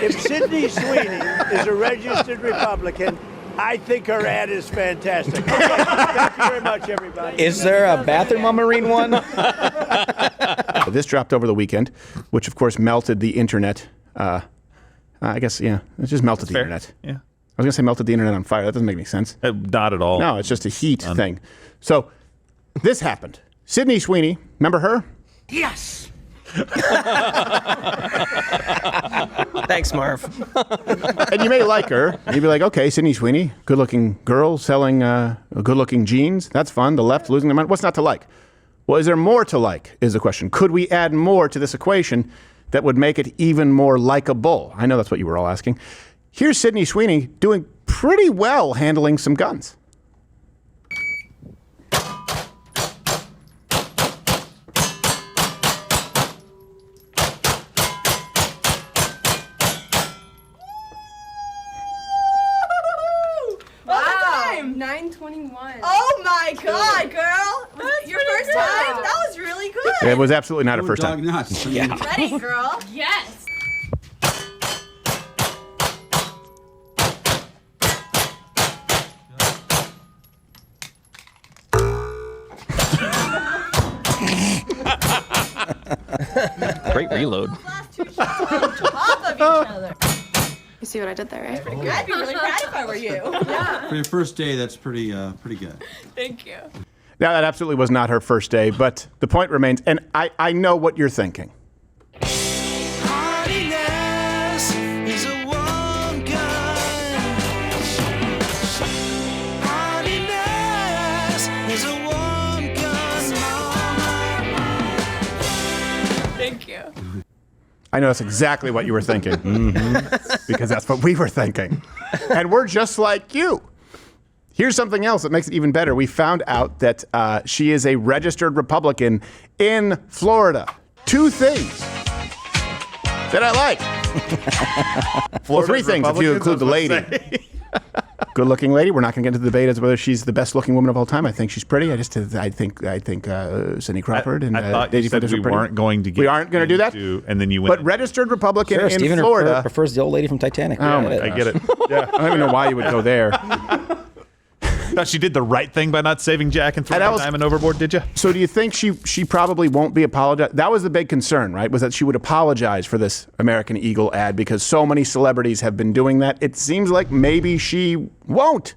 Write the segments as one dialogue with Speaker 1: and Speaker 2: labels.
Speaker 1: If Sydney Sweeney is a registered Republican, I think her ad is fantastic. Okay, thank you very much, everybody.
Speaker 2: Is there a bathroom on Marine One?
Speaker 3: This dropped over the weekend, which of course melted the internet. I guess, yeah, it just melted the internet.
Speaker 4: Yeah.
Speaker 3: I was going to say melted the internet on fire. That doesn't make any sense.
Speaker 4: Not at all.
Speaker 3: No, it's just a heat thing. So this happened. Sydney Sweeney, remember her?
Speaker 1: Yes.
Speaker 2: Thanks, Marv.
Speaker 3: And you may like her. You'd be like, okay, Sydney Sweeney, good-looking girl selling good-looking jeans. That's fun. The left losing their mind. What's not to like? Well, is there more to like, is the question. Could we add more to this equation that would make it even more likable? I know that's what you were all asking. Here's Sydney Sweeney doing pretty well handling some guns.
Speaker 5: Wow.
Speaker 6: 9:21.
Speaker 5: Oh my God, girl! Your first time? That was really good.
Speaker 3: It was absolutely not her first time.
Speaker 7: Nuts.
Speaker 2: Yeah.
Speaker 5: Ready, girl?
Speaker 6: Yes.
Speaker 2: Great reload.
Speaker 5: Those last two shots were on top of each other.
Speaker 6: You see what I did there, right?
Speaker 5: I'd be really proud if I were you. Yeah.
Speaker 7: For your first day, that's pretty good.
Speaker 6: Thank you.
Speaker 3: Now, that absolutely was not her first day, but the point remains, and I know what you're thinking.
Speaker 8: Hardiness is a one gun. Hardiness is a one gun.
Speaker 6: Thank you.
Speaker 3: I know that's exactly what you were thinking. Because that's what we were thinking. And we're just like you. Here's something else that makes it even better. We found out that she is a registered Republican in Florida. Two things that I like. Well, three things if you include the lady. Good-looking lady. We're not going to get into the debate as whether she's the best-looking woman of all time. I think she's pretty. I think Cindy Crawford and
Speaker 4: I thought
Speaker 3: Daisy
Speaker 4: you said
Speaker 3: Flanders are
Speaker 4: we
Speaker 3: pretty.
Speaker 4: weren't going to get.
Speaker 3: We aren't going to do that.
Speaker 4: And then you went.
Speaker 3: But registered Republican
Speaker 2: Sure,
Speaker 3: in
Speaker 2: Stephen
Speaker 3: Florida.
Speaker 2: prefers the old lady from Titanic.
Speaker 3: Oh,
Speaker 4: I get it. Yeah.
Speaker 3: I don't even know why you would go there.
Speaker 4: Thought she did the right thing by not saving Jack and throwing Diamond overboard, did you?
Speaker 3: So do you think she probably won't be apologizing? That was the big concern, right? Was that she would apologize for this American Eagle ad because so many celebrities have been doing that. It seems like maybe she won't.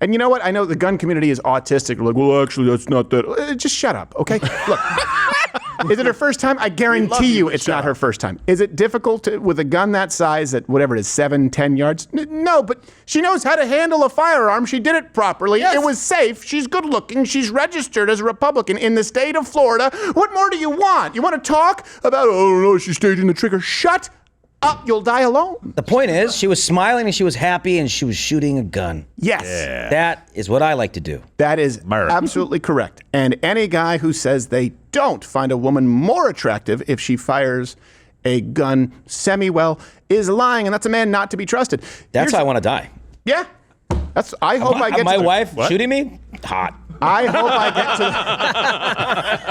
Speaker 3: And you know what? I know the gun community is autistic. They're like, well, actually, that's not that. Just shut up, okay? Look. Is it her first time? I guarantee you it's not her first time. Is it difficult with a gun that size at whatever it is, 7-10 yards? No, but she knows how to handle a firearm. She did it properly. Yes. It was safe. She's good looking. She's registered as a Republican in the state of Florida. What more do you want? You want to talk about, oh no, she's staging the trigger. Shut up. You'll die alone.
Speaker 2: The point is, she was smiling and she was happy and she was shooting a gun.
Speaker 3: Yes.
Speaker 4: Yeah.
Speaker 2: That is what I like to do.
Speaker 3: That is absolutely correct. And any guy who says they don't find a woman more attractive if she fires a gun semi-well is lying, and that's a man not to be trusted.
Speaker 2: That's how I want to die.
Speaker 3: Yeah. I hope I get
Speaker 2: my
Speaker 3: to the,
Speaker 2: wife shooting me? Hot.
Speaker 3: I hope I get to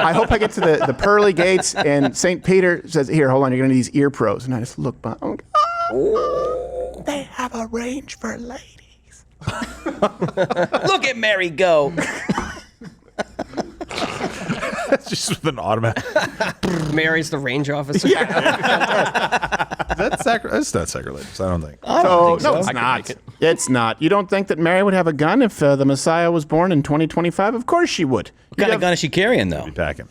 Speaker 3: I hope I get to the pearly gates and St. Peter says, here, hold on, you're going to need these ear pros. And I just look by. Oh, they have a range for ladies.
Speaker 2: Look at Mary go.
Speaker 4: That's just with an automatic.
Speaker 9: Mary's the range officer.
Speaker 4: That's not sacrilegious, I don't think.
Speaker 3: No, it's not. It's not. You don't think that Mary would have a gun if the Messiah was born in 2025? Of course she would.
Speaker 2: What kind of gun is she carrying, though?
Speaker 4: Packing.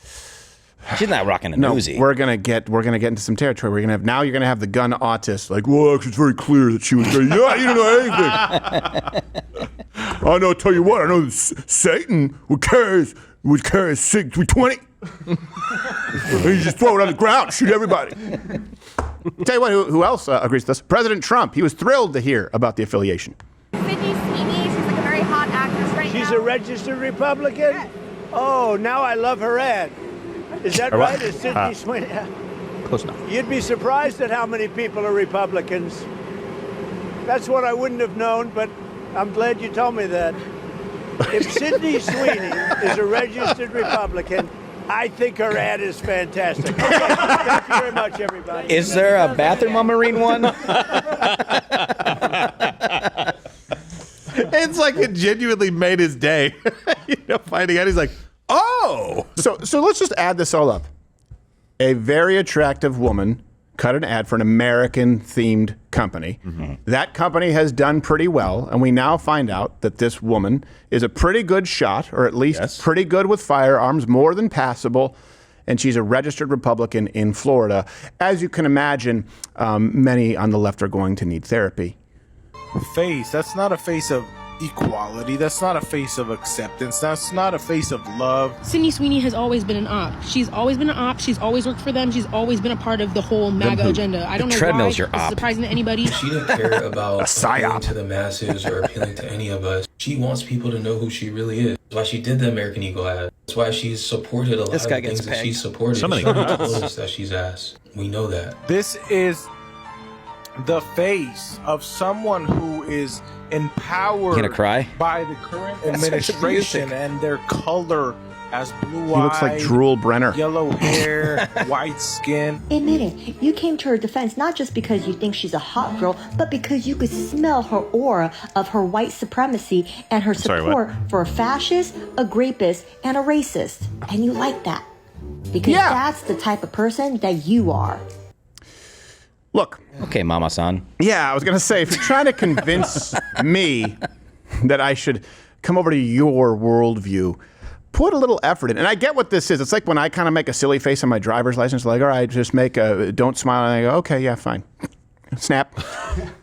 Speaker 2: She's not rocking a
Speaker 3: No,
Speaker 2: Uzi.
Speaker 3: we're gonna get into some territory. You're gonna have the gun autist. Like, well, actually, it's very clear that she was very. Yeah, you don't know anything. I know. Tell you what, I know Satan would carry a 320. You just throw it on the ground, and shoot everybody. Tell you what, who else agrees with this? President Trump. He was thrilled to hear about the affiliation.
Speaker 6: Sydney Sweeney, she's like a very hot actress right now.
Speaker 1: She's a registered Republican?
Speaker 6: Yes.
Speaker 1: Oh, now I love her ad. Is that right? Is Sydney Sweeney?
Speaker 2: Close enough.
Speaker 1: You'd be surprised at how many people are Republicans. That's what I wouldn't have known, but I'm glad you told me that. If Sydney Sweeney is a registered Republican, I think her ad is fantastic. Okay, thank you very much, everybody.
Speaker 2: Is there a bathroom on Marine One?
Speaker 4: It's like it genuinely made his day. Finding out he's like, oh.
Speaker 3: So let's just add this all up. A very attractive woman cut an ad for an American-themed company. Mm-hmm. That company has done pretty well, and we now find out that this woman is a pretty good shot, or at least pretty good with firearms, more than passable, and she's a registered Republican in Florida. As you can imagine, many on the left are going to need therapy.
Speaker 10: Face, that's not a face of equality. That's not a face of acceptance. That's not a face of love.
Speaker 11: Sydney Sweeney has always been an op. She's always been an op. She's always worked for them. She's always been a part of the whole MAGA agenda. I don't know why it's surprising to anybody.
Speaker 12: She didn't care about appealing to the masses or appealing to any of us. She wants people to know who she really is. That's why she did the American Eagle ad. That's why she's supported a lot of the things that she supported.
Speaker 4: So many
Speaker 12: told us that she's asked. We know that.
Speaker 10: This is the face of someone who is empowered by the current administration and their color as blue-eyed,
Speaker 3: he looks like Drool Brenner.
Speaker 10: Yellow hair, white skin.
Speaker 13: Admit it, you came to her defense not just because you think she's a hot girl, but because you could smell her aura of her white supremacy and her support for a fascist, a rapist, and a racist. And you like that. Because that's the type of person that you are.
Speaker 3: Look.
Speaker 2: Okay, Mama-san.
Speaker 3: Yeah, I was going to say, if you're trying to convince me that I should come over to your worldview, put a little effort in. And I get what this is. It's like when I kind of make a silly face on my driver's license, like, all right, just make a, don't smile. And I go, okay, yeah, fine. Snap.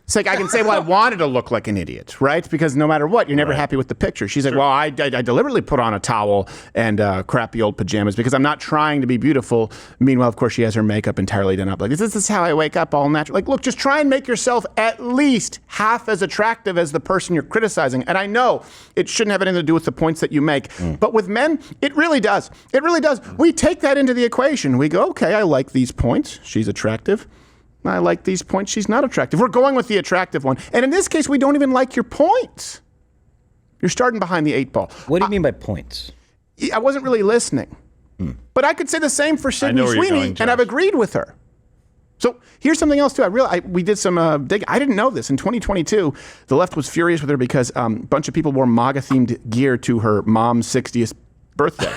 Speaker 3: It's like I can say, well, I wanted to look like an idiot, right? Because no matter what, you're never happy with the picture. She's like, well, I deliberately put on a towel and crappy old pajamas because I'm not trying to be beautiful. Meanwhile, of course, she has her makeup entirely done up. Like, this is how I wake up, all natural. Like, look, just try and make yourself at least half as attractive as the person you're criticizing. And I know it shouldn't have anything to do with the points that you make. But with men, it really does. It really does. We take that into the equation. We go, okay, I like these points. She's attractive. I like these points. She's not attractive. We're going with the attractive one. And in this case, we don't even like your points. You're starting behind the 8 ball.
Speaker 2: What do you mean by points?
Speaker 3: I wasn't really listening. But I could say the same for Sydney Sweeney, and I've agreed with her. So here's something else, too. We did some digging. I didn't know this. In 2022, the left was furious with her because a bunch of people wore MAGA-themed gear to her mom's 60th birthday.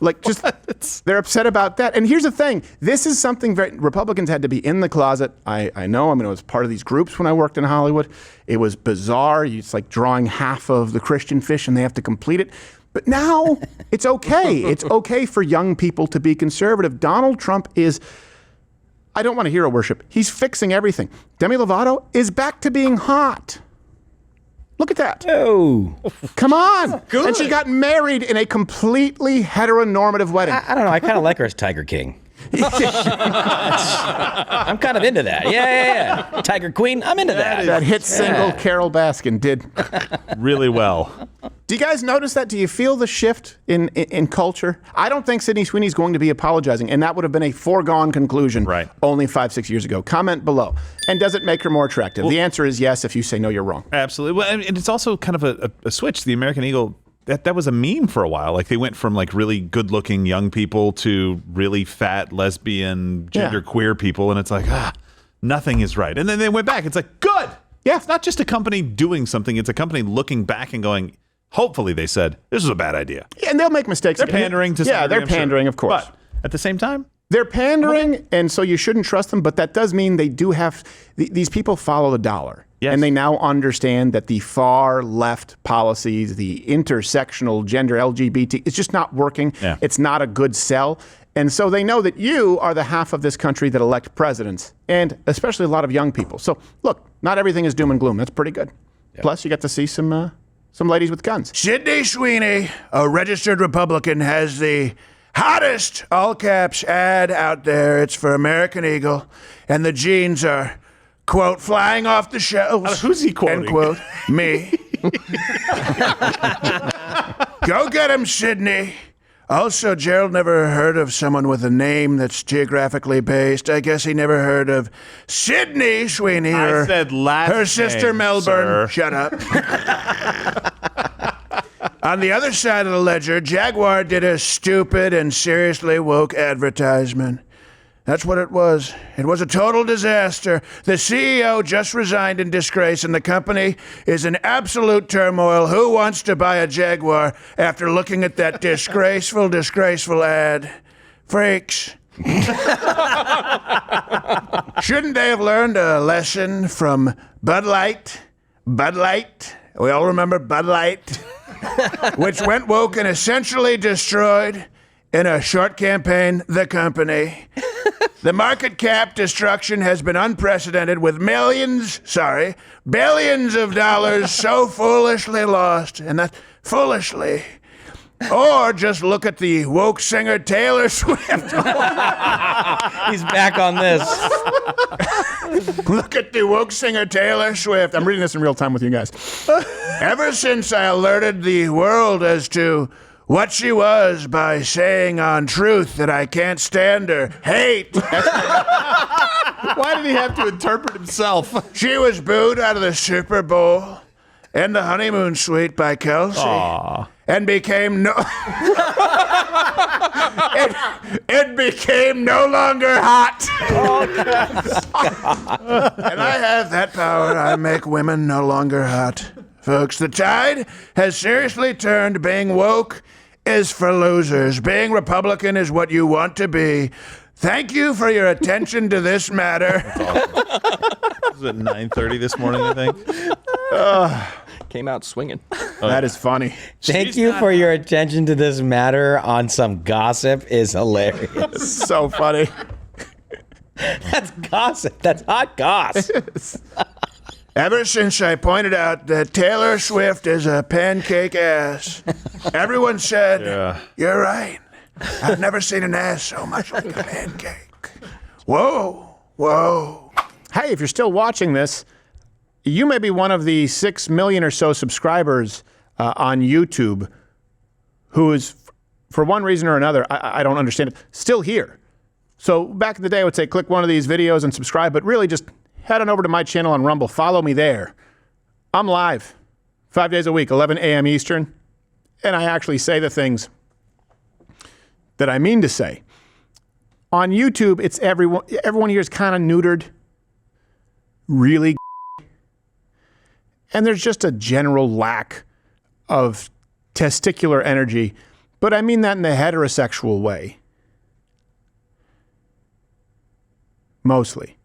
Speaker 3: Like, just, they're upset about that. And here's the thing. This is something Republicans had to be in the closet. I know. I mean, I was part of these groups when I worked in Hollywood. It was bizarre. It's like drawing half of the Christian fish and they have to complete it. But now it's okay. It's okay for young people to be conservative. Donald Trump is, I don't want to hero worship. He's fixing everything. Demi Lovato is back to being hot. Look at that.
Speaker 2: Oh.
Speaker 3: Come on. Good. And she got married in a completely heteronormative wedding.
Speaker 2: I don't know. I kind of like her as Tiger King. I'm kind of into that. Yeah. Tiger Queen, I'm into that.
Speaker 3: That hit single Carol Baskin did
Speaker 4: really well.
Speaker 3: Do you guys notice that? Do you feel the shift in culture? I don't think Sydney Sweeney's going to be apologizing, and that would have been a foregone conclusion only 5-6 years ago. Comment below. And does it make her more attractive? Well, the answer is yes. If you say no, you're wrong.
Speaker 4: Absolutely. Well, and it's also kind of a switch. The American Eagle, that was a meme for a while. Like, they went from like really good-looking young people to really fat, lesbian, genderqueer people, and it's like, nothing is right. And then they went back. It's like, good. Yeah. It's not just a company doing something. It's a company looking back and going, hopefully they said, this is a bad idea.
Speaker 3: Yeah, and they'll make mistakes.
Speaker 4: They're pandering to some degree,
Speaker 3: they're pandering, of course.
Speaker 4: But at the same time,
Speaker 3: they're pandering, and so you shouldn't trust them, but that does mean they do have, these people follow the dollar. Yes. And they now understand that the far left policies, the intersectional gender LGBT, it's just not working. Yeah. It's not a good sell. And so they know that you are the half of this country that elect presidents, and especially a lot of young people. So look, not everything is doom and gloom. That's pretty good. Yep. Plus, you get to see some ladies with guns.
Speaker 1: Sydney Sweeney, a registered Republican, has the hottest all caps ad out there. It's for American Eagle, and the jeans are, quote, flying off the shelves.
Speaker 4: Who's he quoting?
Speaker 1: End quote. Me. Go get him, Sydney. Also, Gerald never heard of someone with a name that's geographically based. I guess he never heard of Sydney Sweeney.
Speaker 4: I said last
Speaker 1: her sister
Speaker 4: name,
Speaker 1: Melbourne.
Speaker 4: sir.
Speaker 1: Shut up. On the other side of the ledger, Jaguar did a stupid and seriously woke advertisement. That's what it was. It was a total disaster. The CEO just resigned in disgrace, and the company is in absolute turmoil. Who wants to buy a Jaguar after looking at that disgraceful ad? Freaks. Shouldn't they have learned a lesson from Bud Light? Bud Light? We all remember Bud Light? Which went woke and essentially destroyed, in a short campaign, the company. The market cap destruction has been unprecedented, with billions of dollars so foolishly lost, and that foolishly. Or just look at the woke singer Taylor Swift.
Speaker 2: He's back on this.
Speaker 1: Look at the woke singer Taylor Swift.
Speaker 3: I'm reading this in real time with you guys.
Speaker 1: Ever since I alerted the world as to what she was by saying on Truth that I can't stand her, hate.
Speaker 3: Why did he have to interpret himself?
Speaker 1: She was booed out of the Super Bowl and the honeymoon suite by Kelsey.
Speaker 4: Aww.
Speaker 1: And became it became no longer hot. And I have that power. I make women no longer hot. Folks, the tide has seriously turned. Being woke is for losers. Being Republican is what you want to be. Thank you for your attention to this matter.
Speaker 4: Was it 9:30 this morning, I think?
Speaker 9: Came out swinging.
Speaker 3: That is funny.
Speaker 2: Thank you for your attention to this matter on some gossip is hilarious.
Speaker 3: So funny.
Speaker 2: That's gossip. That's hot goss.
Speaker 1: Ever since I pointed out that Taylor Swift is a pancake ass, everyone said, You're right. I've never seen an ass so much like a pancake. Whoa, whoa.
Speaker 3: Hey, if you're still watching this, you may be one of the 6 million or so subscribers on YouTube who is, for one reason or another, I don't understand it, still here. So back in the day, I would say click one of these videos and subscribe, but really just head on over to my channel on Rumble. Follow me there. I'm live 5 days a week, 11 a.m. Eastern, and I actually say the things that I mean to say. On YouTube, it's everyone here is kind of neutered, really, and there's just a general lack of testicular energy, but I mean that in the heterosexual way. Mostly.